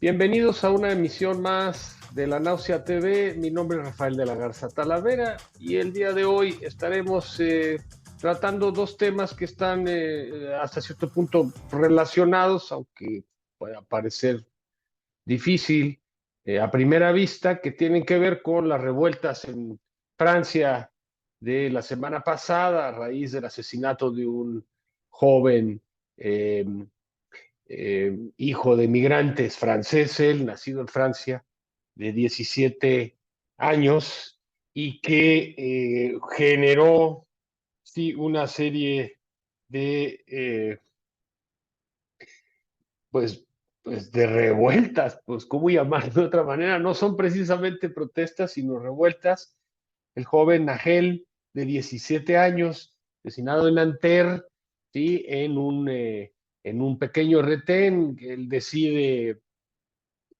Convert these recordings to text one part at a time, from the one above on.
Bienvenidos a una emisión más de La Náusea TV. Mi nombre es Rafael de la Garza Talavera y el día de hoy estaremos tratando dos temas que están hasta cierto punto relacionados, aunque pueda parecer difícil a primera vista, que tienen que ver con las revueltas en Francia de la semana pasada a raíz del asesinato de un joven eh, hijo de migrantes franceses, él nacido en Francia, de 17 años, y que generó sí, una serie de, pues, pues, de revueltas, pues, ¿cómo llamar de otra manera? No son precisamente protestas, sino revueltas. El joven Nagel, de 17 años, asesinado en Nanterre, ¿sí? En un pequeño retén, él decide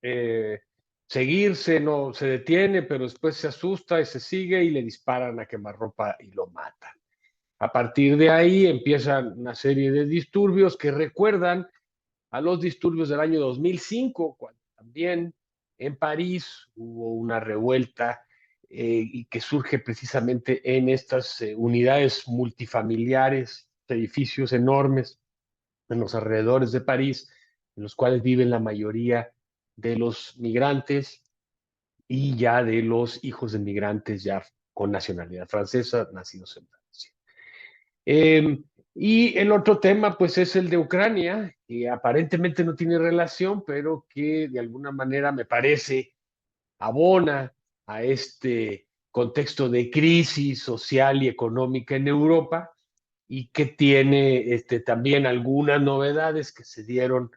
eh, seguirse, no se detiene, pero después se asusta y se sigue y le disparan a quemarropa y lo matan. A partir de ahí empiezan una serie de disturbios que recuerdan a los disturbios del año 2005, cuando también en París hubo una revuelta y que surge precisamente en estas unidades multifamiliares, edificios enormes en los alrededores de París, en los cuales viven la mayoría de los migrantes y ya de los hijos de migrantes ya con nacionalidad francesa, nacidos en Francia. Eh, y el otro tema, pues, es el de Ucrania, que aparentemente no tiene relación, pero que de alguna manera me parece abona a este contexto de crisis social y económica en Europa y que tiene también algunas novedades que se dieron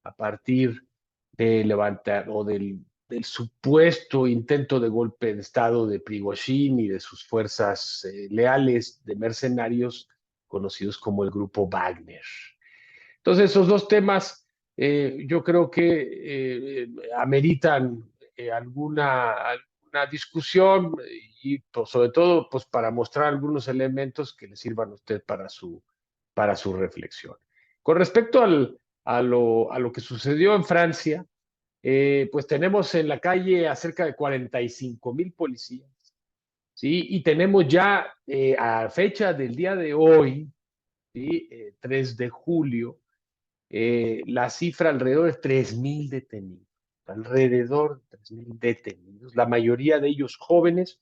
a partir de levantar o del supuesto intento de golpe de Estado de Prigozhin y de sus fuerzas leales de mercenarios conocidos como el grupo Wagner. Entonces, esos dos temas yo creo que ameritan alguna discusión y pues, sobre todo pues, para mostrar algunos elementos que le sirvan a usted para su reflexión. Con respecto a lo que sucedió en Francia, pues tenemos en la calle a cerca de 45,000 policías, ¿sí? Y tenemos ya a fecha del día de hoy, ¿sí? 3 de julio, la cifra alrededor de 3,000 detenidos, alrededor de 3,000 detenidos, la mayoría de ellos jóvenes,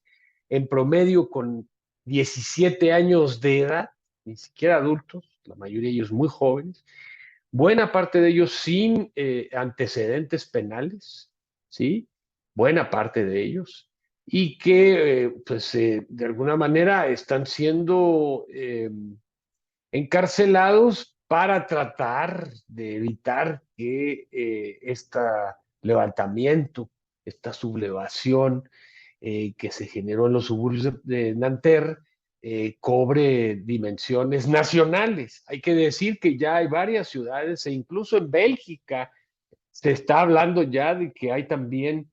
en promedio con 17 años de edad, ni siquiera adultos, la mayoría de ellos muy jóvenes, buena parte de ellos sin antecedentes penales, ¿sí? Buena parte de ellos, y que pues de alguna manera están siendo encarcelados para tratar de evitar que este levantamiento, esta sublevación que se generó en los suburbios de Nanterre, cobre dimensiones nacionales. Hay que decir que ya hay varias ciudades e incluso en Bélgica se está hablando ya de que hay también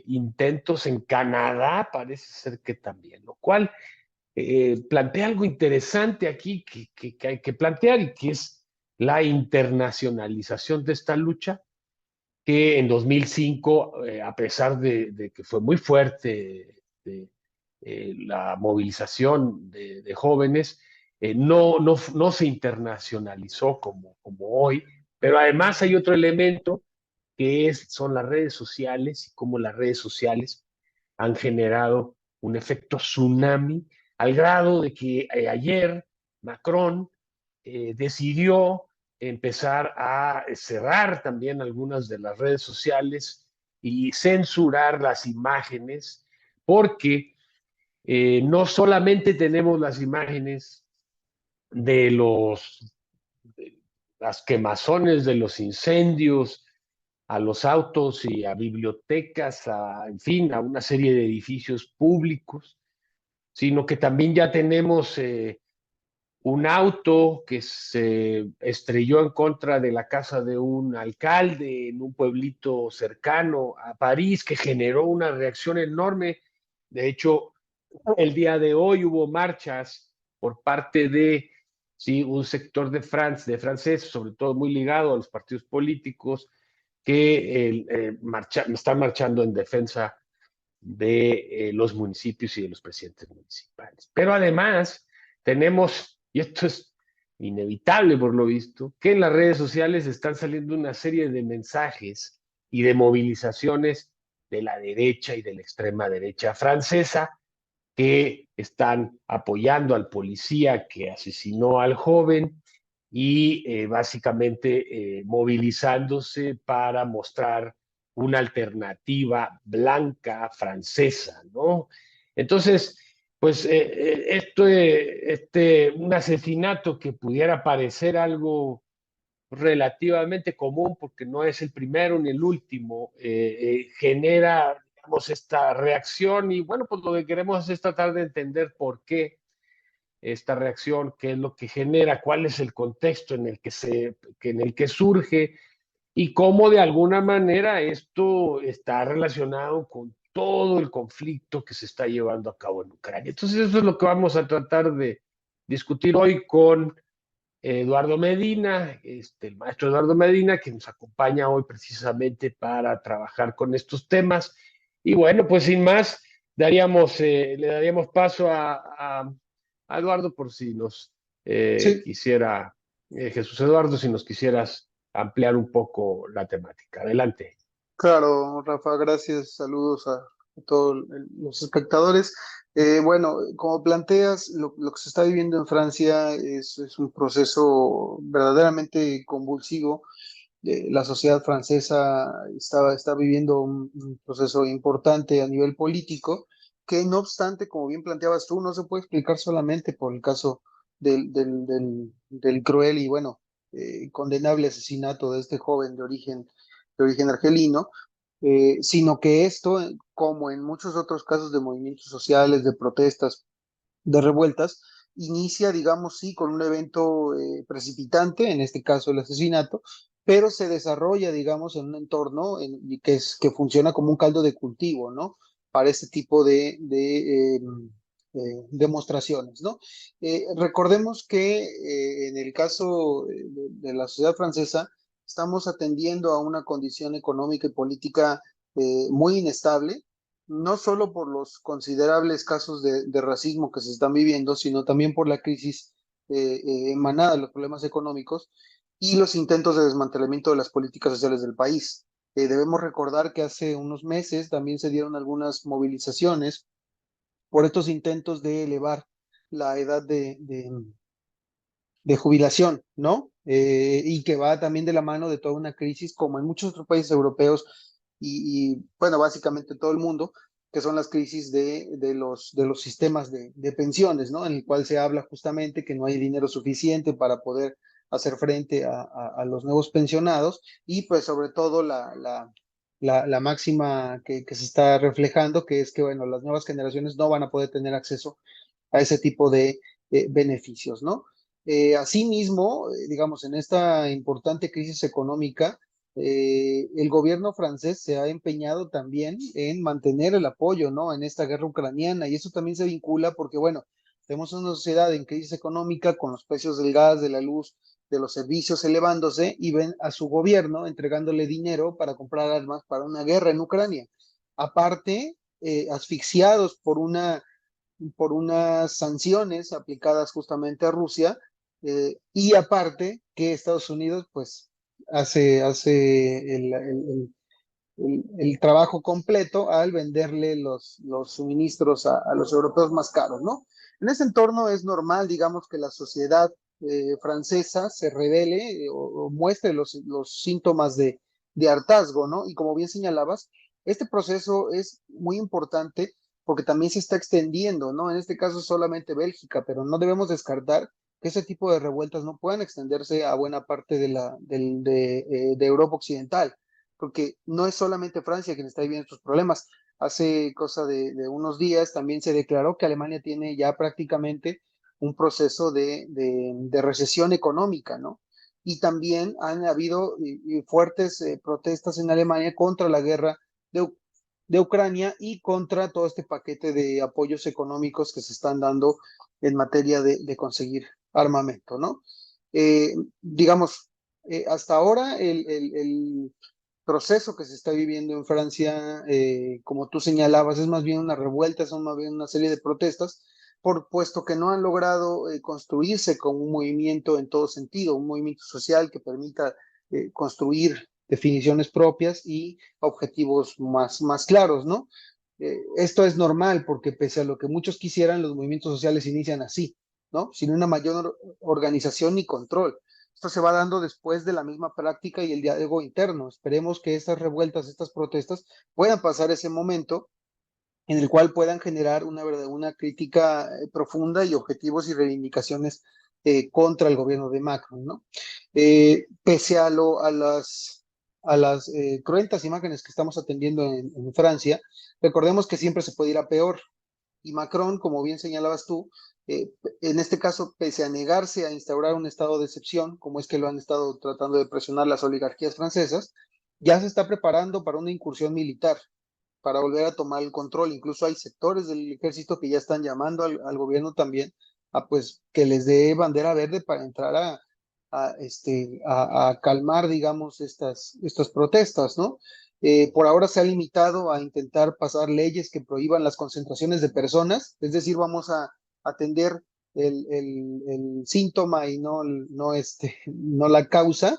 intentos en Canadá, parece ser que también, lo cual plantea algo interesante aquí que hay que plantear y que es la internacionalización de esta lucha, que en 2005, a pesar de que fue muy fuerte la movilización de jóvenes, no se internacionalizó como hoy, pero además hay otro elemento que son las redes sociales y cómo las redes sociales han generado un efecto tsunami al grado de que ayer Macron decidió empezar a cerrar también algunas de las redes sociales y censurar las imágenes, porque no solamente tenemos las imágenes de de las quemazones, de los incendios, a los autos y a bibliotecas, en fin, a una serie de edificios públicos, sino que también ya tenemos un auto que se estrelló en contra de la casa de un alcalde en un pueblito cercano a París, que generó una reacción enorme. De hecho, el día de hoy hubo marchas por parte de sí, un sector de franceses, sobre todo muy ligado a los partidos políticos, que están marchando en defensa de los municipios y de los presidentes municipales. Pero además tenemos, y esto es inevitable por lo visto, que en las redes sociales están saliendo una serie de mensajes y de movilizaciones de la derecha y de la extrema derecha francesa que están apoyando al policía que asesinó al joven y básicamente movilizándose para mostrar una alternativa blanca francesa, ¿no? Entonces, pues un asesinato que pudiera parecer algo relativamente común, porque no es el primero ni el último, genera, digamos, esta reacción y bueno, pues lo que queremos es tratar de entender por qué esta reacción, qué es lo que genera, cuál es el contexto en el que surge y cómo de alguna manera esto está relacionado con todo el conflicto que se está llevando a cabo en Ucrania. Entonces eso es lo que vamos a tratar de discutir hoy con Eduardo Medina, el maestro Eduardo Medina, que nos acompaña hoy precisamente para trabajar con estos temas. Y bueno, pues sin más, le daríamos paso a Eduardo por si nos Sí, quisiera, Jesús Eduardo, si nos quisieras ampliar un poco la temática. Adelante. claro, Rafa, gracias. Saludos a todos los espectadores. Bueno, como planteas, lo que se está viviendo en Francia es un proceso verdaderamente convulsivo. La sociedad francesa está viviendo un proceso importante a nivel político, que no obstante, como bien planteabas tú, no se puede explicar solamente por el caso del cruel y, bueno, condenable asesinato de este joven de origen argelino, sino que esto, como en muchos otros casos de movimientos sociales, de protestas, de revueltas, inicia, digamos, sí, con un evento precipitante, en este caso el asesinato, pero se desarrolla, digamos, en un entorno que funciona como un caldo de cultivo, ¿no? Para este tipo de demostraciones, ¿no? Recordemos que en el caso de la sociedad francesa, estamos atendiendo a una condición económica y política muy inestable, no solo por los considerables casos de racismo que se están viviendo, sino también por la crisis emanada de los problemas económicos y los intentos de desmantelamiento de las políticas sociales del país. Debemos recordar que hace unos meses también se dieron algunas movilizaciones por estos intentos de elevar la edad de jubilación, ¿no? Y que va también de la mano de toda una crisis, como en muchos otros países europeos bueno, básicamente todo el mundo, que son las crisis de los sistemas de pensiones, ¿no? En el cual se habla justamente que no hay dinero suficiente para poder hacer frente a los nuevos pensionados y pues sobre todo la máxima que se está reflejando, que es que, bueno, las nuevas generaciones no van a poder tener acceso a ese tipo de beneficios, ¿no? Asimismo, digamos, en esta importante crisis económica, el gobierno francés se ha empeñado también en mantener el apoyo, ¿no? En esta guerra ucraniana, y eso también se vincula porque, bueno, tenemos una sociedad en crisis económica con los precios del gas, de la luz, de los servicios elevándose y ven a su gobierno entregándole dinero para comprar armas para una guerra en Ucrania. Aparte, asfixiados por unas sanciones aplicadas justamente a Rusia, y aparte que Estados Unidos pues hace el trabajo completo al venderle los suministros a los europeos más caros, ¿no? En ese entorno es normal, digamos, que la sociedad francesa se revele o muestre los síntomas de hartazgo, ¿no? Y como bien señalabas, este proceso es muy importante porque también se está extendiendo, ¿no? En este caso solamente Bélgica, pero no debemos descartar que ese tipo de revueltas no puedan extenderse a buena parte de Europa Occidental, porque no es solamente Francia quien está viviendo estos problemas. Hace cosa de unos días también se declaró que Alemania tiene ya prácticamente un proceso de recesión económica, ¿no? Y también han habido fuertes protestas en Alemania contra la guerra de, de Ucrania y contra todo este paquete de apoyos económicos que se están dando en materia de conseguir armamento, ¿no? Digamos, hasta ahora proceso que se está viviendo en Francia, como tú señalabas, es más bien una revuelta, son más bien una serie de protestas, puesto que no han logrado construirse como un movimiento en todo sentido, un movimiento social que permita construir definiciones propias y objetivos más claros, ¿no? Esto es normal porque pese a lo que muchos quisieran, los movimientos sociales inician así, ¿no? Sin una mayor organización ni control. Esto se va dando después de la misma práctica y el diálogo interno. Esperemos que estas revueltas, estas protestas puedan pasar ese momento en el cual puedan generar una crítica profunda y objetivos y reivindicaciones contra el gobierno de Macron, ¿no? Pese a las cruentas imágenes que estamos atendiendo en Francia, recordemos que siempre se puede ir a peor. Y Macron, como bien señalabas tú, en este caso, pese a negarse a instaurar un estado de excepción, como es que lo han estado tratando de presionar las oligarquías francesas, ya se está preparando para una incursión militar, para volver a tomar el control. Incluso hay sectores del ejército que ya están llamando al gobierno también a pues que les dé bandera verde para entrar a calmar, digamos, estas protestas, ¿no? Por ahora se ha limitado a intentar pasar leyes que prohíban las concentraciones de personas, es decir, vamos a atender el síntoma y no la causa,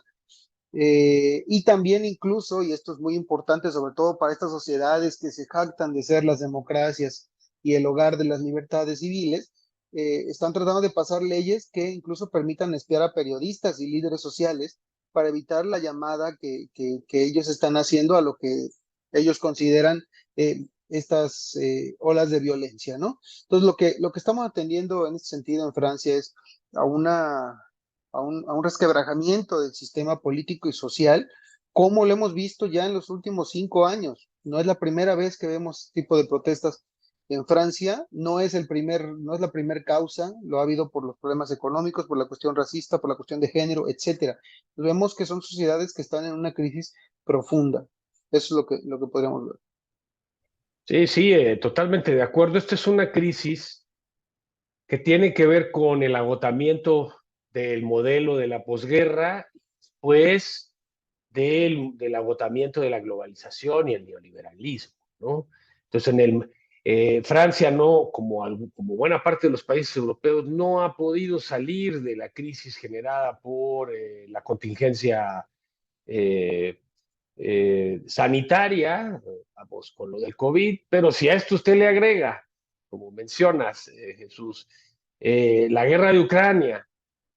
y también incluso, y esto es muy importante, sobre todo para estas sociedades que se jactan de ser las democracias y el hogar de las libertades civiles, están tratando de pasar leyes que incluso permitan espiar a periodistas y líderes sociales para evitar la llamada que ellos están haciendo a lo que ellos consideran estas olas de violencia, ¿no? Entonces, lo que estamos atendiendo en este sentido en Francia es a un resquebrajamiento del sistema político y social, como lo hemos visto ya en los últimos 5 años. No es la primera vez que vemos este tipo de protestas en Francia, no es la primera causa, lo ha habido por los problemas económicos, por la cuestión racista, por la cuestión de género, etcétera. Vemos que son sociedades que están en una crisis profunda. Eso es lo que podríamos ver. Sí, sí, totalmente de acuerdo. Esta es una crisis que tiene que ver con el agotamiento del modelo de la posguerra, pues del agotamiento de la globalización y el neoliberalismo, ¿no? Entonces, Francia no, como buena parte de los países europeos, no ha podido salir de la crisis generada por la contingencia eh, sanitaria, vamos, con lo del COVID, pero si a esto usted le agrega, como mencionas, Jesús, la guerra de Ucrania,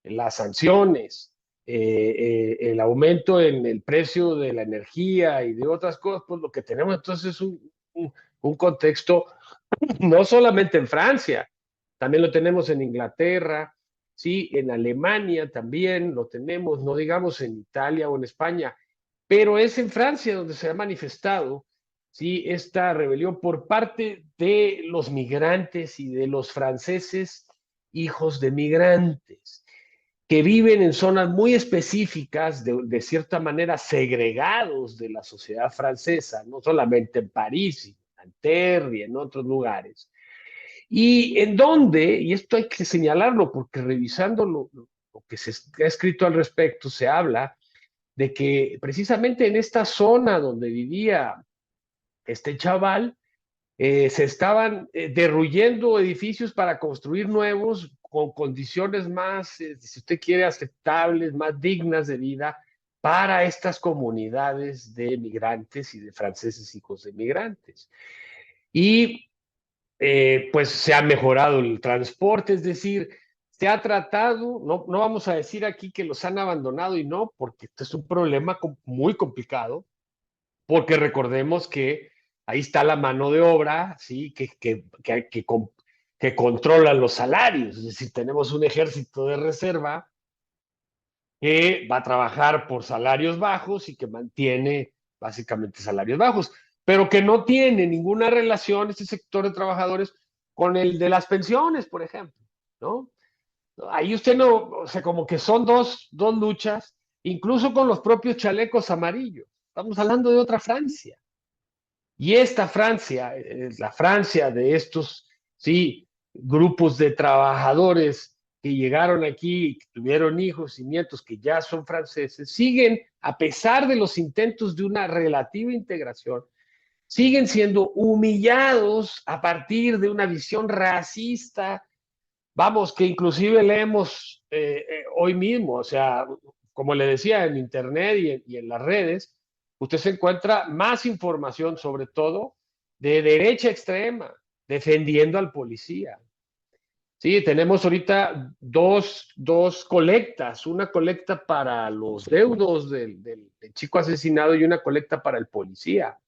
las sanciones, el aumento en el precio de la energía y de otras cosas, pues lo que tenemos entonces es un contexto no solamente en Francia, también lo tenemos en Inglaterra, sí, en Alemania también lo tenemos, no digamos en Italia o en España, pero es en Francia donde se ha manifestado, sí, esta rebelión por parte de los migrantes y de los franceses hijos de migrantes que viven en zonas muy específicas, de cierta manera segregados de la sociedad francesa, no solamente en París, en Nanterre y en otros lugares. Y en donde, y esto hay que señalarlo porque revisando lo que se ha escrito al respecto, se habla de que precisamente en esta zona donde vivía este chaval, se estaban derruyendo edificios para construir nuevos con condiciones más, si usted quiere, aceptables, más dignas de vida para estas comunidades de migrantes y de franceses hijos de migrantes. Y pues se ha mejorado el transporte, es decir, se ha tratado, no vamos a decir aquí que los han abandonado y no, porque esto es un problema muy complicado, porque recordemos que ahí está la mano de obra, ¿sí? que controla los salarios, es decir, tenemos un ejército de reserva que va a trabajar por salarios bajos y que mantiene básicamente salarios bajos, pero que no tiene ninguna relación este sector de trabajadores con el de las pensiones, por ejemplo, ¿no? Ahí usted no, o sea, como que son dos luchas, incluso con los propios chalecos amarillos. Estamos hablando de otra Francia. Y esta Francia, la Francia de estos, sí, grupos de trabajadores que llegaron aquí, que tuvieron hijos y nietos que ya son franceses, siguen, a pesar de los intentos de una relativa integración, siguen siendo humillados a partir de una visión racista, vamos, que inclusive leemos hoy mismo, o sea, como le decía, en Internet y en las redes, usted se encuentra más información, sobre todo, de derecha extrema, defendiendo al policía. Sí, tenemos ahorita dos colectas, una colecta para los deudos del chico asesinado y una colecta para el policía.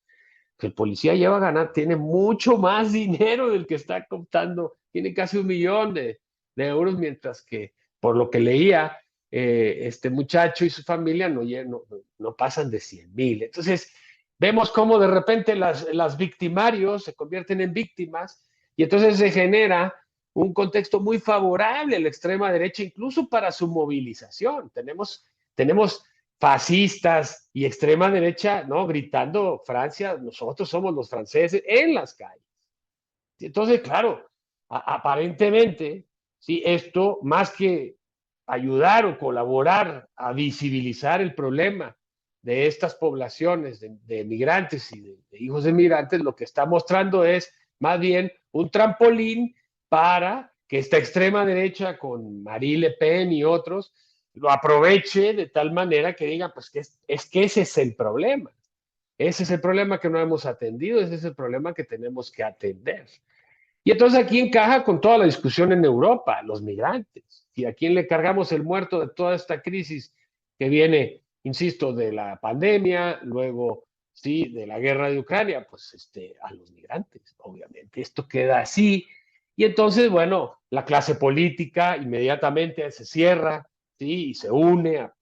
Que el policía lleva a ganar, tiene mucho más dinero del que está contando, tiene casi 1 millón de euros, mientras que, por lo que leía, este muchacho y su familia no pasan de 100,000. Entonces, vemos cómo de repente las victimarios se convierten en víctimas y entonces se genera un contexto muy favorable a la extrema derecha, incluso para su movilización. Tenemos fascistas y extrema derecha, ¿no? Gritando Francia, nosotros somos los franceses en las calles. Entonces, claro, aparentemente, sí, esto más que ayudar o colaborar a visibilizar el problema de estas poblaciones de migrantes y de hijos de migrantes, lo que está mostrando es más bien un trampolín para que esta extrema derecha con Marie Le Pen y otros lo aproveche de tal manera que digan, pues que es que ese es el problema. Ese es el problema que no hemos atendido, ese es el problema que tenemos que atender. Y entonces aquí encaja con toda la discusión en Europa, los migrantes. ¿Y a quién le cargamos el muerto de toda esta crisis que viene, insisto, de la pandemia, luego, sí, de la guerra de Ucrania? Pues a los migrantes, obviamente. Esto queda así. Y entonces, bueno, la clase política inmediatamente se cierra, sí, y se une, a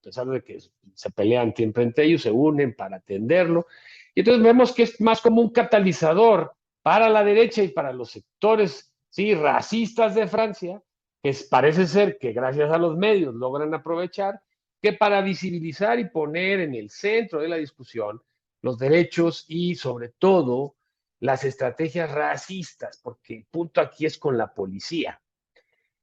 pesar de que se pelean siempre entre ellos, se unen para atenderlo. Y entonces vemos que es más como un catalizador para la derecha y para los sectores, sí, racistas de Francia, que parece ser que gracias a los medios logran aprovechar, que para visibilizar y poner en el centro de la discusión los derechos y sobre todo las estrategias racistas, porque el punto aquí es con la policía.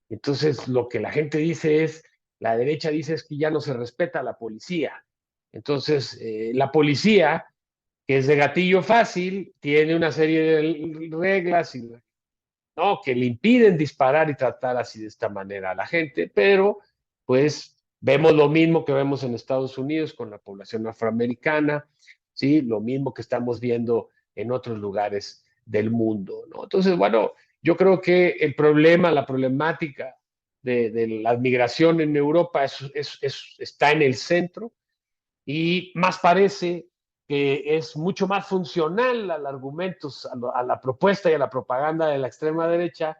Entonces, lo que la gente dice es, la derecha dice es que ya no se respeta a la policía. Entonces, la policía, que es de gatillo fácil, tiene una serie de reglas y, ¿no? que le impiden disparar y tratar así de esta manera a la gente, pero pues vemos lo mismo que vemos en Estados Unidos con la población afroamericana, ¿sí? Lo mismo que estamos viendo en otros lugares del mundo, ¿no? Entonces, bueno, yo creo que el problema, la problemática de la migración en Europa está en el centro y más parece que es mucho más funcional al argumento, a la propuesta y a la propaganda de la extrema derecha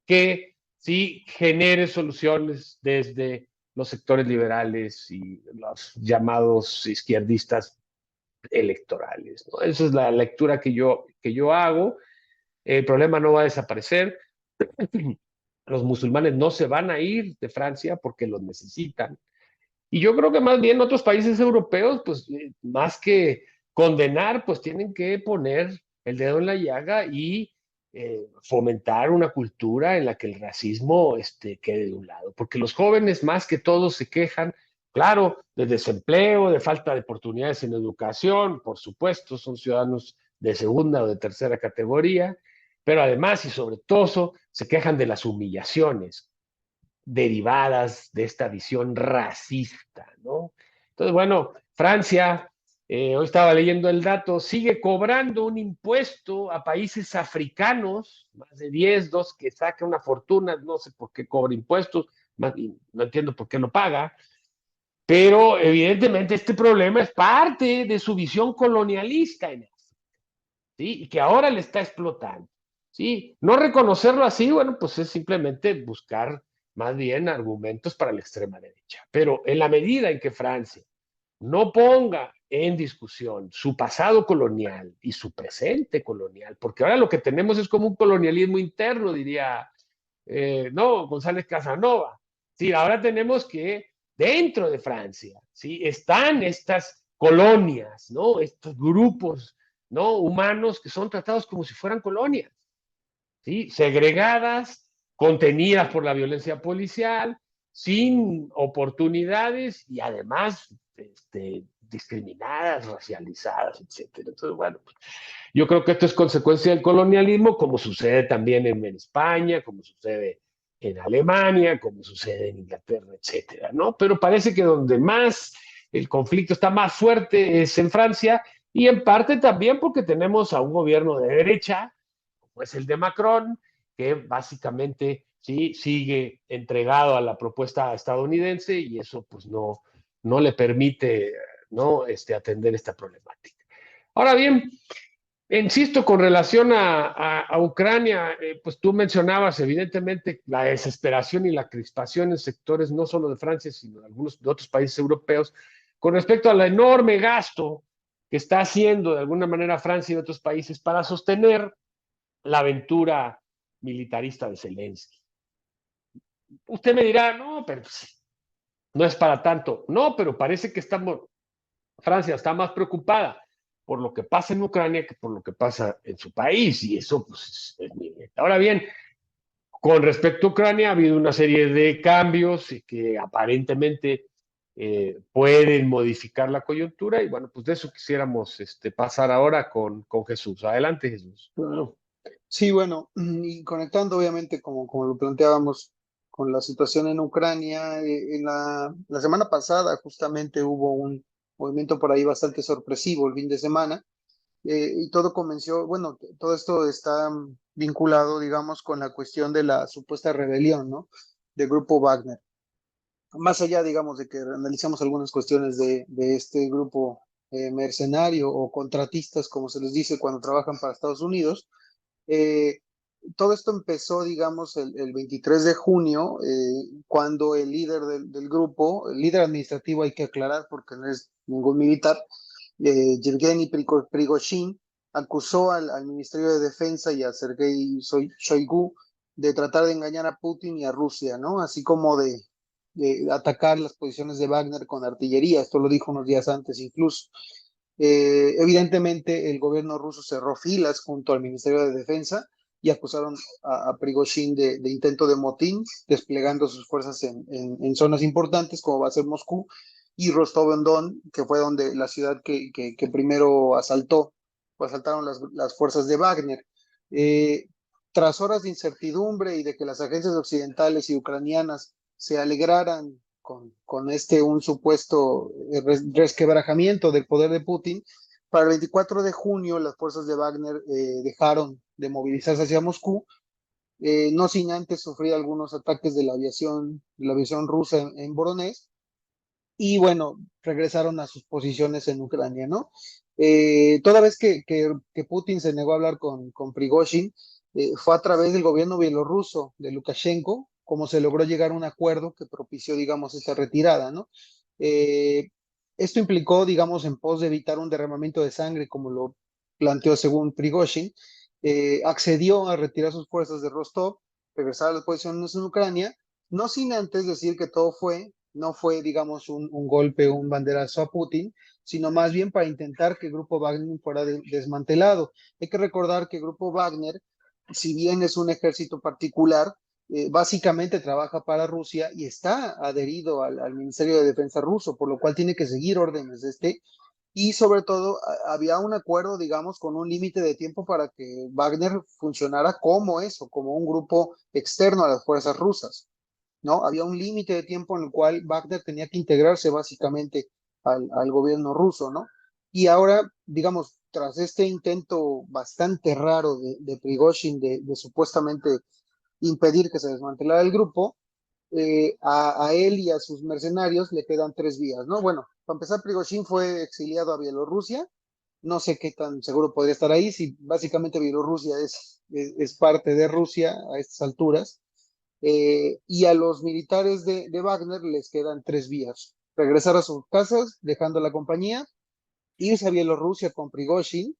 que sí genere soluciones desde los sectores liberales y los llamados izquierdistas electorales, ¿no? Esa es la lectura que yo hago. El problema no va a desaparecer. Los musulmanes no se van a ir de Francia porque los necesitan. Y yo creo que más bien otros países europeos, pues más que condenar, pues tienen que poner el dedo en la llaga y fomentar una cultura en la que el racismo quede de un lado. Porque los jóvenes más que todos se quejan, claro, de desempleo, de falta de oportunidades en educación, por supuesto, son ciudadanos de segunda o de tercera categoría, pero además y sobre todo se quejan de las humillaciones derivadas de esta visión racista, ¿no? Entonces, bueno, Francia, hoy estaba leyendo el dato, sigue cobrando un impuesto a países africanos, más de 10, 2, que saca una fortuna, no sé por qué cobra impuestos, no entiendo por qué lo paga, pero evidentemente este problema es parte de su visión colonialista en África, ¿sí? Y que ahora le está explotando. ¿Sí? No reconocerlo así, bueno, pues es simplemente buscar más bien argumentos para la extrema derecha. Pero en la medida en que Francia no ponga en discusión su pasado colonial y su presente colonial, porque ahora lo que tenemos es como un colonialismo interno, diría, no, González Casanova. Sí, ahora tenemos que dentro de Francia, ¿sí? Están estas colonias, ¿no? Estos grupos, ¿no? Humanos que son tratados como si fueran colonias, ¿sí? Segregadas contenidas por la violencia policial, sin oportunidades y además discriminadas, racializadas, etcétera. Entonces, bueno, pues, yo creo que esto es consecuencia del colonialismo, como sucede también en España, como sucede en Alemania, como sucede en Inglaterra, etcétera, ¿no? Pero parece que donde más el conflicto está más fuerte es en Francia, y en parte también porque tenemos a un gobierno de derecha, como es el de Macron, que básicamente sí sigue entregado a la propuesta estadounidense, y eso pues no le permite no atender esta problemática. Ahora bien, insisto, con relación a Ucrania, pues tú mencionabas evidentemente la desesperación y la crispación en sectores no solo de Francia, sino de algunos de otros países europeos, con respecto al enorme gasto que está haciendo de alguna manera Francia y otros países para sostener la aventura militarista de Zelensky. Usted me dirá, no, pero pues, no es para tanto. No, pero parece que Francia está más preocupada por lo que pasa en Ucrania que por lo que pasa en su país, y eso pues es mi... Ahora bien, con respecto a Ucrania ha habido una serie de cambios que aparentemente pueden modificar la coyuntura, y bueno, pues de eso quisiéramos pasar ahora con Jesús. Adelante, Jesús. Claro. Sí, bueno, y conectando obviamente como lo planteábamos con la situación en Ucrania, en la semana pasada justamente hubo un movimiento por ahí bastante sorpresivo el fin de semana, y todo comenzó, bueno, todo esto está vinculado, digamos, con la cuestión de la supuesta rebelión, ¿no? Del grupo Wagner. Más allá, digamos, de que analicemos algunas cuestiones de este grupo mercenario o contratistas, como se les dice cuando trabajan para Estados Unidos, eh, todo esto empezó, digamos, el 23 de junio, cuando el líder del grupo, el líder administrativo hay que aclarar porque no es ningún militar, Yevgeny Prigozhin, acusó al Ministerio de Defensa y a Sergei Shoigu de tratar de engañar a Putin y a Rusia, ¿no? Así como de atacar las posiciones de Wagner con artillería. Esto lo dijo unos días antes incluso. Evidentemente, el gobierno ruso cerró filas junto al Ministerio de Defensa y acusaron a Prigozhin de intento de motín, desplegando sus fuerzas en zonas importantes, como va a ser Moscú y Rostov-on-Don, que fue donde la ciudad que primero asaltaron las fuerzas de Wagner. Eh, Tras horas de incertidumbre y de que las agencias occidentales y ucranianas se alegraran con un supuesto resquebrajamiento del poder de Putin, para el 24 de junio las fuerzas de Wagner dejaron de movilizarse hacia Moscú, no sin antes sufrir algunos ataques de la aviación rusa en Voronezh, y bueno, regresaron a sus posiciones en Ucrania, ¿no? Toda vez que Putin se negó a hablar con Prigozhin, fue a través del gobierno bielorruso de Lukashenko, como se logró llegar a un acuerdo que propició, digamos, esta retirada, ¿no? Eh, Esto implicó, digamos, en pos de evitar un derramamiento de sangre, como lo planteó según Prigozhin, accedió a retirar sus fuerzas de Rostov, regresar a las posiciones en Ucrania, no sin antes decir que no fue, digamos, un golpe, un banderazo a Putin, sino más bien para intentar que el Grupo Wagner fuera desmantelado. Hay que recordar que el Grupo Wagner, si bien es un ejército particular, básicamente trabaja para Rusia y está adherido al Ministerio de Defensa ruso, por lo cual tiene que seguir órdenes de y sobre todo había un acuerdo, digamos, con un límite de tiempo para que Wagner funcionara como eso, como un grupo externo a las fuerzas rusas. ¿No? Había un límite de tiempo en el cual Wagner tenía que integrarse básicamente al gobierno ruso, ¿no? Y ahora, digamos, tras este intento bastante raro de Prigozhin de supuestamente impedir que se desmantelara el grupo, a él y a sus mercenarios le quedan 3 vías, ¿no? Bueno, para empezar, Prigozhin fue exiliado a Bielorrusia, no sé qué tan seguro podría estar ahí, si básicamente Bielorrusia es parte de Rusia a estas alturas, y a los militares de Wagner les quedan 3 vías: regresar a sus casas dejando la compañía, irse a Bielorrusia con Prigozhin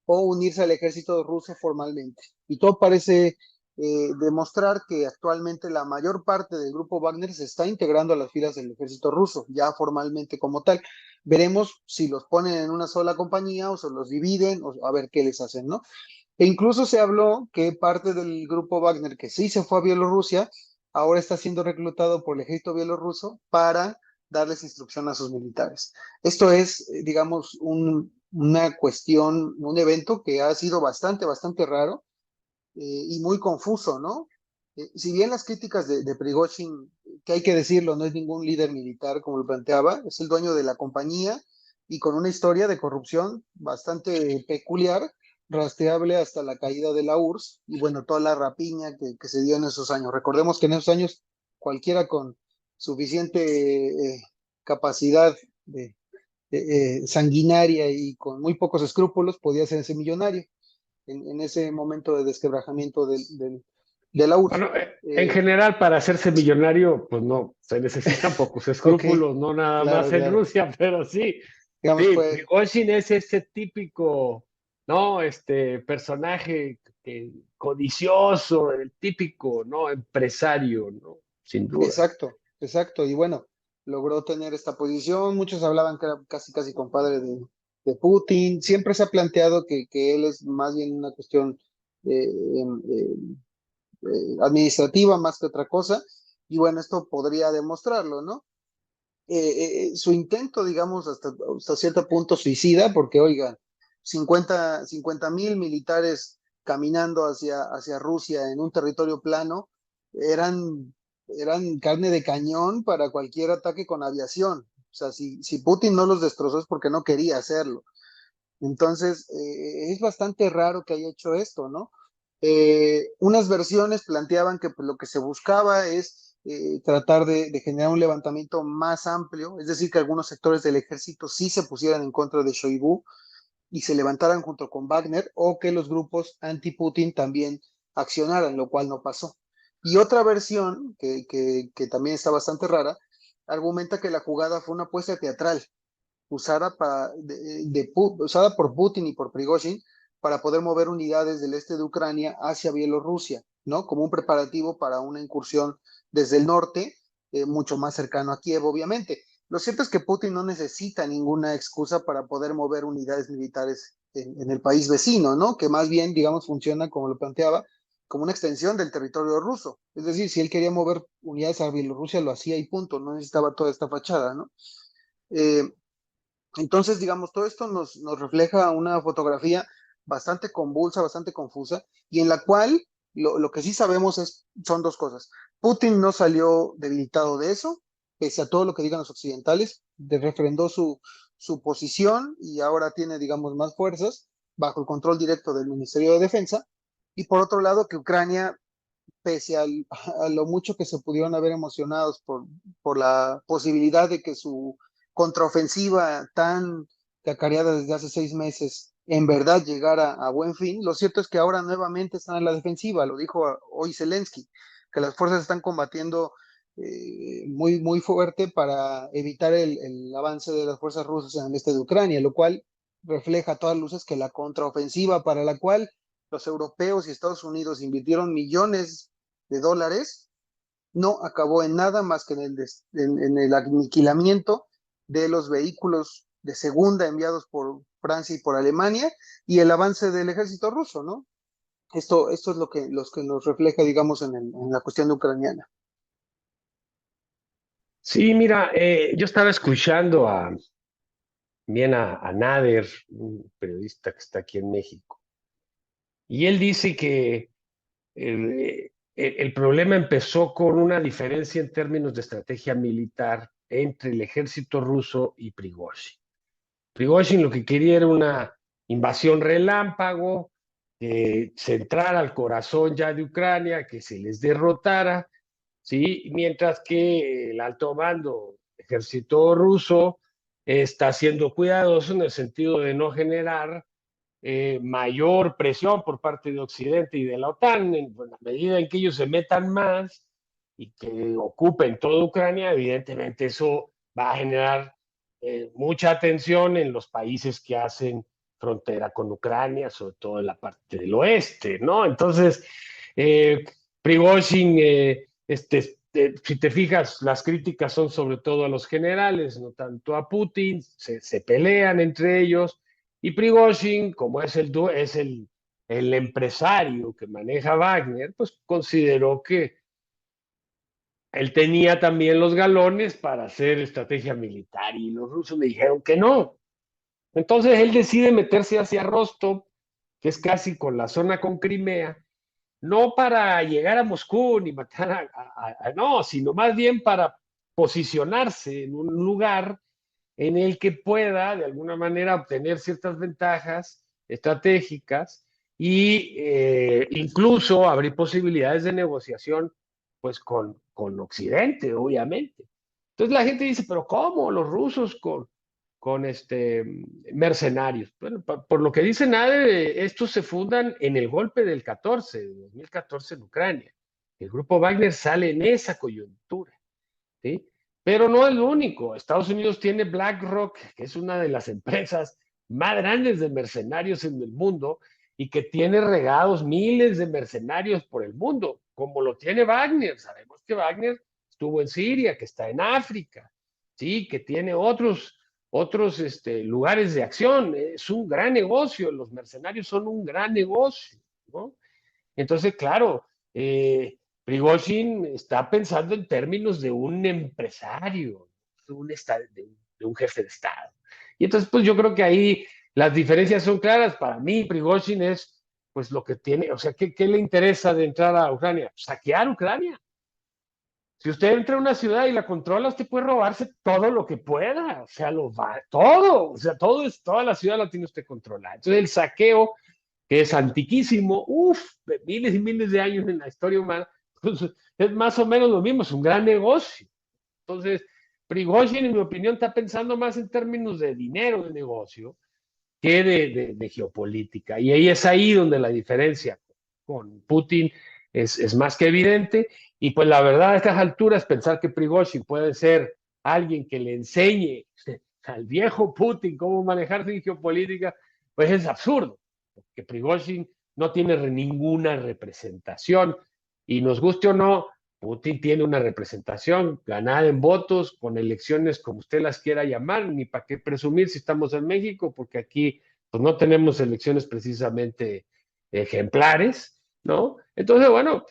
o unirse al ejército ruso formalmente. Y todo parece demostrar que actualmente la mayor parte del grupo Wagner se está integrando a las filas del ejército ruso, ya formalmente como tal. Veremos si los ponen en una sola compañía o se los dividen, o a ver qué les hacen, ¿no? E incluso se habló que parte del grupo Wagner, que sí se fue a Bielorrusia, ahora está siendo reclutado por el ejército bielorruso para darles instrucción a sus militares. Esto es, digamos, una cuestión, un evento que ha sido bastante raro y muy confuso, ¿no? Si bien las críticas de Prigozhin, que hay que decirlo, no es ningún líder militar como lo planteaba, es el dueño de la compañía y con una historia de corrupción bastante peculiar, rastreable hasta la caída de la URSS y bueno, toda la rapiña que se dio en esos años. Recordemos que en esos años cualquiera con suficiente capacidad sanguinaria y con muy pocos escrúpulos podía hacerse millonario en ese momento de desquebrajamiento de la URSS. Bueno, en Eh, general, para hacerse millonario, pues no, se necesitan pocos ok, escrúpulos, no nada claro, más en claro. Rusia, pero sí, Digamos, sí, pues, Prigozhin es ese típico, ¿no? Personaje codicioso, el típico, ¿no? Empresario, ¿no? Sin duda. exacto, exacto. Y bueno, logró tener esta posición. Muchos hablaban que era casi compadre de Putin. Siempre se ha planteado que él es más bien una cuestión eh, administrativa más que otra cosa. Y bueno, esto podría demostrarlo, ¿no? Su intento, digamos, hasta cierto punto suicida, porque oigan, 50.000 militares caminando hacia Rusia en un territorio plano eran, eran carne de cañón para cualquier ataque con aviación. O sea, si Putin no los destrozó es porque no quería hacerlo. Entonces, es bastante raro que haya hecho esto, ¿no? Unas versiones planteaban que pues, lo que se buscaba es tratar de generar un levantamiento más amplio, es decir, que algunos sectores del ejército sí se pusieran en contra de Shoigu y se levantaran junto con Wagner, o que los grupos anti-Putin también accionaran, lo cual no pasó. Y otra versión, que también está bastante rara, argumenta que la jugada fue una apuesta teatral usada por Putin y por Prigozhin para poder mover unidades del este de Ucrania hacia Bielorrusia, ¿no? Como un preparativo para una incursión desde el norte, mucho más cercano a Kiev, obviamente. Lo cierto es que Putin no necesita ninguna excusa para poder mover unidades militares en el país vecino, ¿no? Que más bien, digamos, funciona, como lo planteaba, como una extensión del territorio ruso. Es decir, si él quería mover unidades a Bielorrusia, lo hacía y punto, no necesitaba toda esta fachada, ¿no? Eh, entonces, digamos, todo esto nos refleja una fotografía bastante convulsa, bastante confusa, y en la cual lo que sí sabemos son dos cosas. Putin no salió debilitado de eso, pese a todo lo que digan los occidentales, refrendó su posición y ahora tiene, digamos, más fuerzas bajo el control directo del Ministerio de Defensa. Y por otro lado, que Ucrania, pese a lo mucho que se pudieron haber emocionados por la posibilidad de que su contraofensiva tan cacareada desde hace 6 meses en verdad llegara a buen fin, lo cierto es que ahora nuevamente están en la defensiva, lo dijo hoy Zelensky, que las fuerzas están combatiendo muy fuerte para evitar el avance de las fuerzas rusas en el este de Ucrania, lo cual refleja a todas luces que la contraofensiva para la cual los europeos y Estados Unidos invirtieron millones de dólares, no acabó en nada más que en el aniquilamiento de los vehículos de segunda enviados por Francia y por Alemania y el avance del ejército ruso, ¿no? Esto es lo que nos refleja, digamos, en la cuestión ucraniana. Sí, mira, yo estaba escuchando bien a Nader, un periodista que está aquí en México, y él dice que el problema empezó con una diferencia en términos de estrategia militar entre el ejército ruso y Prigozhin. Prigozhin lo que quería era una invasión relámpago, que se entrara al corazón ya de Ucrania, que se les derrotara, ¿sí? Mientras que el alto mando, ejército ruso, está siendo cuidadoso en el sentido de no generar mayor presión por parte de Occidente y de la OTAN, en la medida en que ellos se metan más y que ocupen toda Ucrania, evidentemente eso va a generar mucha tensión en los países que hacen frontera con Ucrania, sobre todo en la parte del oeste, ¿no? Entonces, eh, Prigozhin, si te fijas, las críticas son sobre todo a los generales, no tanto a Putin, se pelean entre ellos, y Prigozhin, como es el el empresario que maneja Wagner, pues consideró que él tenía también los galones para hacer estrategia militar y los rusos le dijeron que no. Entonces él decide meterse hacia Rostov, que es casi con la zona con Crimea, no para llegar a Moscú ni matar no, sino más bien para posicionarse en un lugar en el que pueda de alguna manera obtener ciertas ventajas estratégicas y incluso abrir posibilidades de negociación pues con Occidente, obviamente. Entonces la gente dice, pero ¿cómo los rusos con mercenarios? Bueno, por lo que dice nadie, estos se fundan en el golpe del 14, de 2014 en Ucrania. El grupo Wagner sale en esa coyuntura, ¿sí? Pero no es lo único. Estados Unidos tiene BlackRock, que es una de las empresas más grandes de mercenarios en el mundo y que tiene regados miles de mercenarios por el mundo, como lo tiene Wagner. Sabemos que Wagner estuvo en Siria, que está en África, sí, que tiene otros lugares de acción. Es un gran negocio. Los mercenarios son un gran negocio, ¿no? Entonces, claro, Prigozhin está pensando en términos de un empresario, de un jefe de Estado. Y entonces, pues yo creo que ahí las diferencias son claras. Para mí, Prigozhin es pues lo que tiene, o sea, ¿qué le interesa de entrar a Ucrania? Saquear Ucrania. Si usted entra a una ciudad y la controla, usted puede robarse todo lo que pueda, o sea, todo, o sea, toda la ciudad la tiene usted controlada. Entonces, el saqueo que es antiquísimo, miles y miles de años en la historia humana, pues es más o menos lo mismo, es un gran negocio. Entonces, Prigozhin, en mi opinión, está pensando más en términos de dinero de negocio que de geopolítica. Y ahí es ahí donde la diferencia con Putin es más que evidente. Y pues la verdad, a estas alturas, pensar que Prigozhin puede ser alguien que le enseñe al viejo Putin cómo manejarse en geopolítica, pues es absurdo, porque Prigozhin no tiene ninguna representación. Y nos guste o no, Putin tiene una representación ganada en votos, con elecciones como usted las quiera llamar, ni para qué presumir si estamos en México, porque aquí pues no tenemos elecciones precisamente ejemplares, ¿no? Entonces, bueno,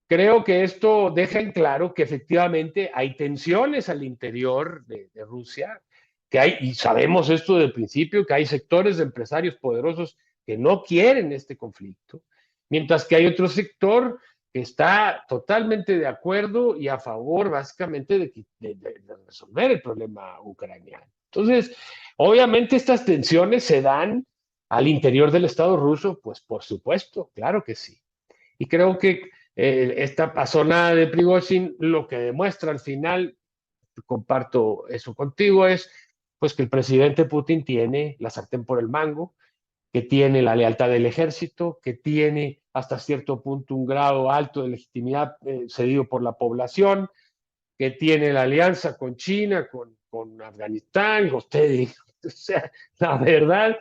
creo que esto deja en claro que efectivamente hay tensiones al interior de Rusia, que hay, y sabemos esto del principio, que hay sectores de empresarios poderosos que no quieren este conflicto, mientras que hay otro sector que está totalmente de acuerdo y a favor básicamente de resolver el problema ucraniano. Entonces, obviamente estas tensiones se dan al interior del Estado ruso, pues por supuesto, claro que sí. Y creo que esta zona de Prigozhin lo que demuestra al final, comparto eso contigo, es pues que el presidente Putin tiene la sartén por el mango, que tiene la lealtad del ejército, que tiene hasta cierto punto un grado alto de legitimidad cedido por la población, que tiene la alianza con China, con Afganistán, usted, o sea, la verdad,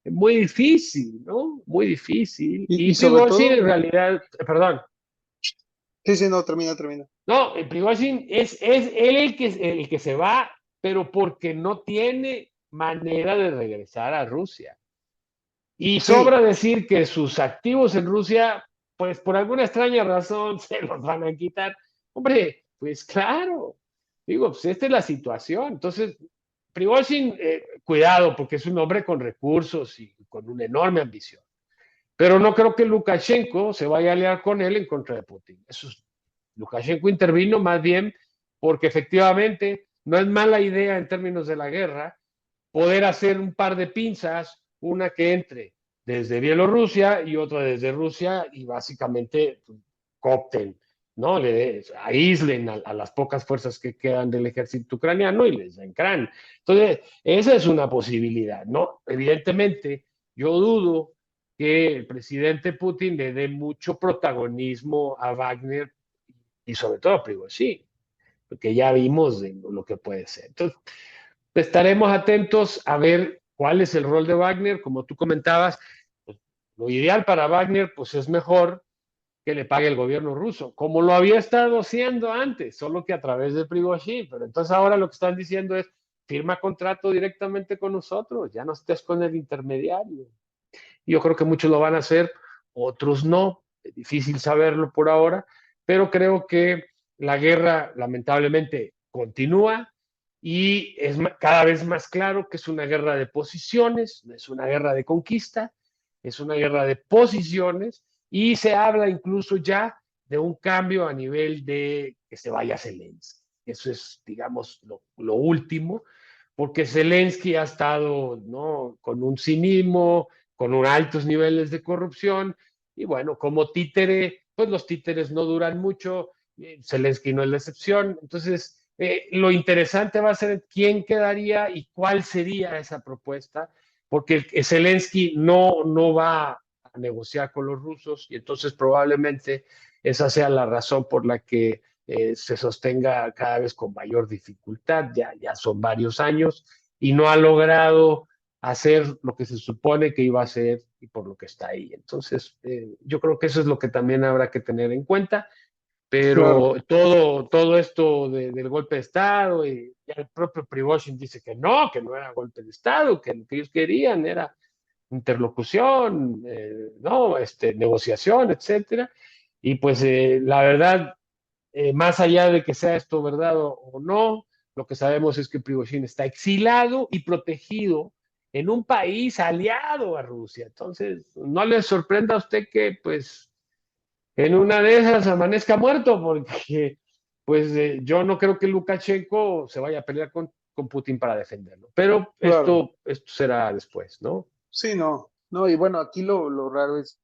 es muy difícil, ¿no? Muy difícil. Y Y sobre Prigozhin todo, en realidad, perdón, sí, sí, no, termina, termina. no, el Prigozhin es él el que se va, pero porque no tiene manera de regresar a Rusia. Y Sí, sobra decir que sus activos en Rusia, pues por alguna extraña razón se los van a quitar. Hombre, pues claro, digo, pues esta es la situación. Entonces, Prigozhin, cuidado, porque es un hombre con recursos y con una enorme ambición. Pero no creo que Lukashenko se vaya a aliar con él en contra de Putin. Lukashenko intervino más bien porque efectivamente no es mala idea en términos de la guerra poder hacer un par de pinzas, una que entre desde Bielorrusia y otra desde Rusia y básicamente coopten, ¿no? Aíslen a las pocas fuerzas que quedan del ejército ucraniano y les den crán. Entonces, esa es una posibilidad, ¿no? Evidentemente, yo dudo que el presidente Putin le dé mucho protagonismo a Wagner y sobre todo a Prigozhin, porque ya vimos de lo que puede ser. Entonces, estaremos atentos a ver cuál es el rol de Wagner, como tú comentabas. Pues, lo ideal para Wagner pues es mejor que le pague el gobierno ruso, como lo había estado haciendo antes, solo que a través de Prigozhin. Pero entonces ahora lo que están diciendo es, firma contrato directamente con nosotros, ya no estés con el intermediario. Yo creo que muchos lo van a hacer otros no. Es difícil saberlo por ahora, pero creo que la guerra lamentablemente continúa y es cada vez más claro que es una guerra de posiciones, no es una guerra de conquista, es una guerra de posiciones y se habla incluso ya de un cambio a nivel de que se vaya Zelensky. Eso es, digamos, lo último, porque Zelensky ha estado, ¿no?, con un cinismo, con un altos niveles de corrupción, y bueno, como títere, pues los títeres no duran mucho, Zelensky no es la excepción, entonces lo interesante va a ser quién quedaría y cuál sería esa propuesta, porque Zelensky no va a negociar con los rusos y entonces probablemente esa sea la razón por la que se sostenga cada vez con mayor dificultad, ya son varios años, y no ha logrado hacer lo que se supone que iba a hacer y por lo que está ahí. Entonces, yo creo que eso es lo que también habrá que tener en cuenta, Claro. pero todo esto del golpe de Estado, y ya el propio Prigozhin dice que no era golpe de Estado, que lo que ellos querían era interlocución, no, negociación, etcétera. Y pues la verdad, más allá de que sea esto verdad o no, lo que sabemos es que Prigozhin está exilado y protegido en un país aliado a Rusia. Entonces, no le sorprenda a usted que, pues, en una de esas amanezca muerto, porque, pues, yo no creo que Lukashenko se vaya a pelear con Putin para defenderlo. Pero Claro. esto será después, ¿no? Sí, no. No, y bueno, aquí lo raro es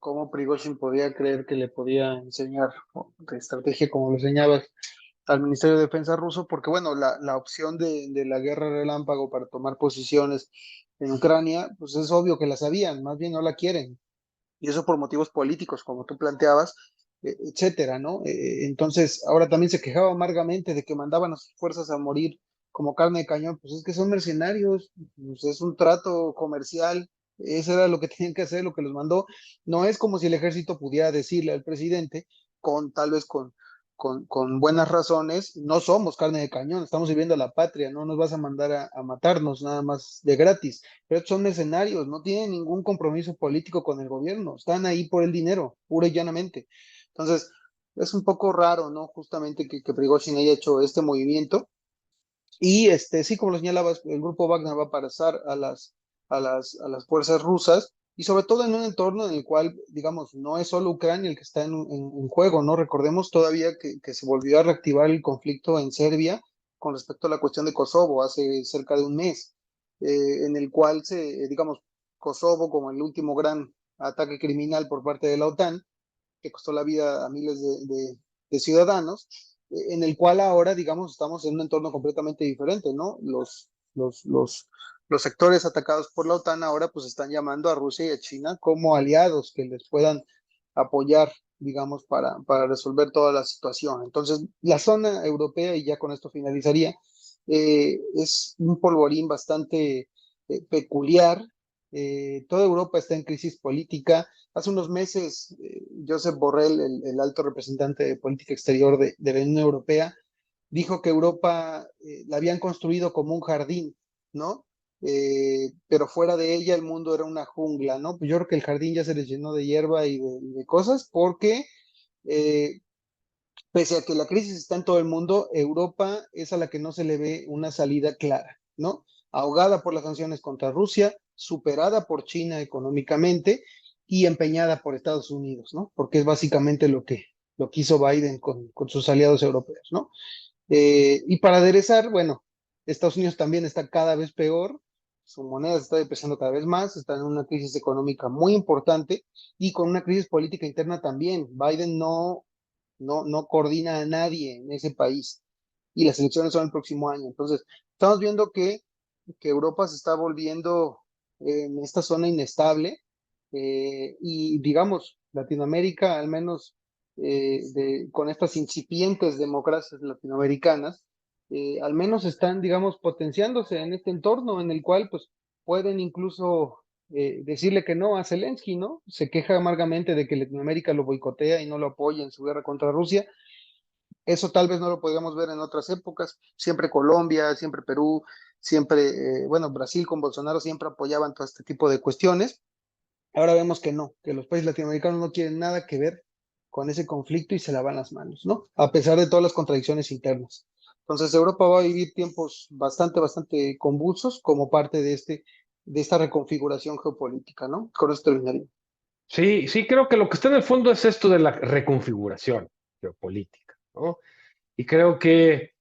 cómo Prigozhin podía creer que le podía enseñar de estrategia, como lo enseñabas, al Ministerio de Defensa ruso, porque bueno, la opción de la guerra relámpago para tomar posiciones en Ucrania, pues es obvio que la sabían, más bien no la quieren, y eso por motivos políticos, como tú planteabas, etcétera, ¿no? Entonces, ahora también se quejaba amargamente de que mandaban a sus fuerzas a morir como carne de cañón, pues es que son mercenarios, pues es un trato comercial, eso era lo que tenían que hacer, lo que los mandó. No es como si el ejército pudiera decirle al presidente, tal vez con buenas razones, no somos carne de cañón, estamos viviendo la patria, no nos vas a mandar a matarnos nada más de gratis. Pero son mercenarios, no tienen ningún compromiso político con el gobierno, están ahí por el dinero, pura y llanamente. Entonces, es un poco raro, ¿no? Justamente que Prigozhin haya hecho este movimiento. Y sí, como lo señalabas, el grupo Wagner va a pasar a las fuerzas rusas y sobre todo en un entorno en el cual, digamos, no es solo Ucrania el que está en juego, ¿no? Recordemos todavía que se volvió a reactivar el conflicto en Serbia con respecto a la cuestión de Kosovo hace cerca de un mes, en el cual digamos, Kosovo como el último gran ataque criminal por parte de la OTAN, que costó la vida a miles de ciudadanos, en el cual ahora, digamos, estamos en un entorno completamente diferente, ¿no? Los sectores atacados por la OTAN ahora pues están llamando a Rusia y a China como aliados que les puedan apoyar, digamos, para resolver toda la situación. Entonces, la zona europea, y ya con esto finalizaría, es un polvorín bastante peculiar. Toda Europa está en crisis política. Hace unos meses, Josep Borrell, el alto representante de política exterior de la Unión Europea, dijo que Europa la habían construido como un jardín, ¿no? Pero fuera de ella el mundo era una jungla, ¿no? Pues yo creo que el jardín ya se les llenó de hierba y de cosas porque eh, pese a que la crisis está en todo el mundo, Europa es a la que no se le ve una salida clara, ¿no? Ahogada por las sanciones contra Rusia, superada por China económicamente y empeñada por Estados Unidos, ¿no? Porque es básicamente lo que hizo Biden con sus aliados europeos, ¿no? Y para aderezar, bueno, Estados Unidos también está cada vez peor, su moneda se está depreciando cada vez más, está en una crisis económica muy importante y con una crisis política interna también. Biden no coordina a nadie en ese país y las elecciones son el próximo año. Entonces, estamos viendo que Europa se está volviendo en esta zona inestable y digamos, Latinoamérica, al menos con estas incipientes democracias latinoamericanas, al menos están, digamos, potenciándose en este entorno en el cual pues pueden incluso decirle que no a Zelensky, ¿no? Se queja amargamente de que Latinoamérica lo boicotea y no lo apoya en su guerra contra Rusia. Eso tal vez no lo podríamos ver en otras épocas. Siempre Colombia, siempre Perú, siempre, bueno, Brasil con Bolsonaro siempre apoyaban todo este tipo de cuestiones. Ahora vemos que no, que los países latinoamericanos no quieren nada que ver con ese conflicto y se lavan las manos, ¿no? A pesar de todas las contradicciones internas. Entonces, Europa va a vivir tiempos bastante convulsos como parte de esta reconfiguración geopolítica, ¿no? Con eso terminaría. Sí, sí, creo que lo que está en el fondo es esto de la reconfiguración geopolítica, ¿no? Y creo que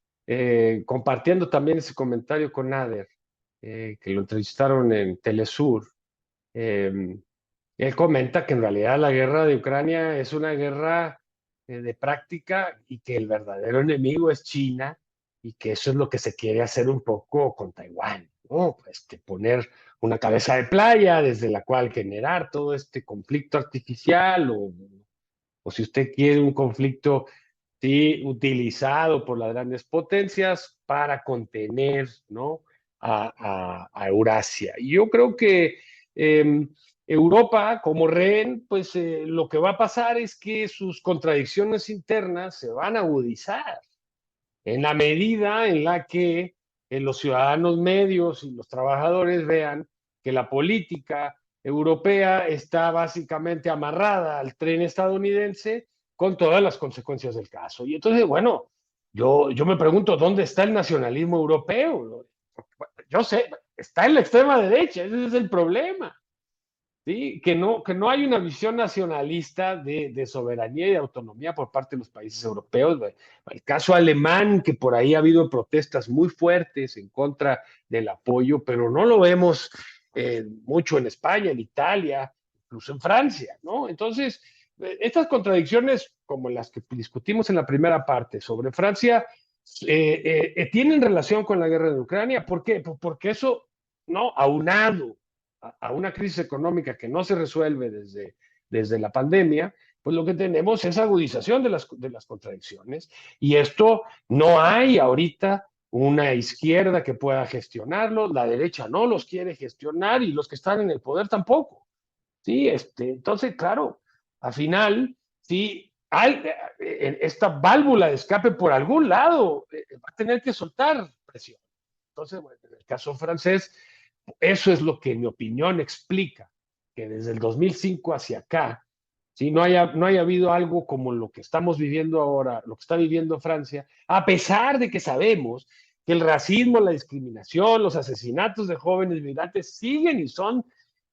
compartiendo también ese comentario con Nader, que lo entrevistaron en Telesur, eh, él comenta que en realidad la guerra de Ucrania es una guerra de práctica y que el verdadero enemigo es China y que eso es lo que se quiere hacer un poco con Taiwán, ¿no? Pues que poner una cabeza de playa desde la cual generar todo este conflicto artificial o si usted quiere un conflicto sí, utilizado por las grandes potencias para contener, ¿no? a Eurasia. Y yo creo que Europa, como rehén, pues lo que va a pasar es que sus contradicciones internas se van a agudizar en la medida en la que los ciudadanos medios y los trabajadores vean que la política europea está básicamente amarrada al tren estadounidense con todas las consecuencias del caso. Y entonces, bueno, yo me pregunto, ¿dónde está el nacionalismo europeo? Yo sé, está en la extrema derecha, ese es el problema. ¿Sí? Que no hay una visión nacionalista de soberanía y de autonomía por parte de los países europeos. El caso alemán, que por ahí ha habido protestas muy fuertes en contra del apoyo, pero no lo vemos mucho en España, en Italia, incluso en Francia, ¿no? Entonces, estas contradicciones, como las que discutimos en la primera parte sobre Francia, tienen relación con la guerra de Ucrania. ¿Por qué? Porque eso, ¿no? Aunado a una crisis económica que no se resuelve desde la pandemia, pues lo que tenemos es agudización de las contradicciones y esto no hay ahorita una izquierda que pueda gestionarlo, la derecha no los quiere gestionar y los que están en el poder tampoco. Sí, entonces, claro, al final, sí, hay, esta válvula de escape por algún lado va a tener que soltar presión. Entonces, bueno, en el caso francés, eso es lo que, en mi opinión, explica que desde el 2005 hacia acá, ¿sí? No haya habido algo como lo que estamos viviendo ahora, lo que está viviendo Francia, a pesar de que sabemos que el racismo, la discriminación, los asesinatos de jóvenes migrantes siguen y son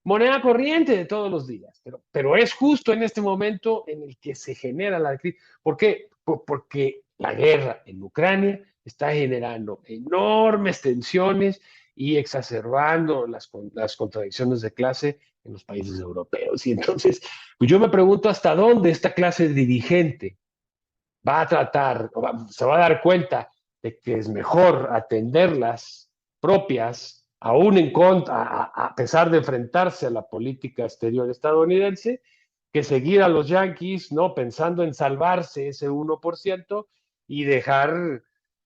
moneda corriente de todos los días. Pero es justo en este momento en el que se genera la crisis. ¿Por qué? Porque la guerra en Ucrania está generando enormes tensiones y exacerbando las contradicciones de clase en los países europeos. Y entonces, pues yo me pregunto hasta dónde esta clase dirigente va a tratar, se va a dar cuenta de que es mejor atenderlas propias, aún en contra, a pesar de enfrentarse a la política exterior estadounidense, que seguir a los yanquis, ¿no? Pensando en salvarse ese 1% y dejar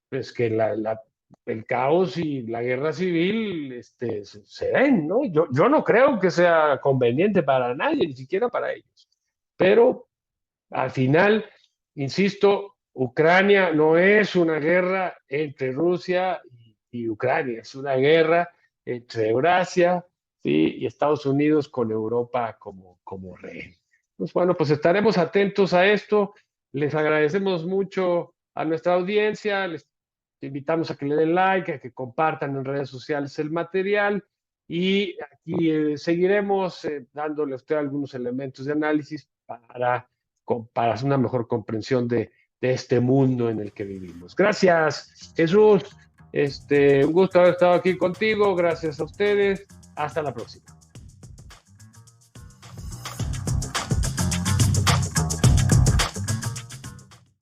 pues, que el caos y la guerra civil se den, ¿no? Yo no creo que sea conveniente para nadie, ni siquiera para ellos. Pero al final, insisto, Ucrania no es una guerra entre Rusia y Ucrania, es una guerra entre Eurasia, ¿sí? Y Estados Unidos con Europa como rehén. Pues bueno, pues estaremos atentos a esto. Les agradecemos mucho a nuestra audiencia. Les invitamos a que le den like, a que compartan en redes sociales el material y aquí seguiremos dándole a usted algunos elementos de análisis para hacer una mejor comprensión de este mundo en el que vivimos. Gracias, Jesús. Un gusto haber estado aquí contigo. Gracias a ustedes. Hasta la próxima.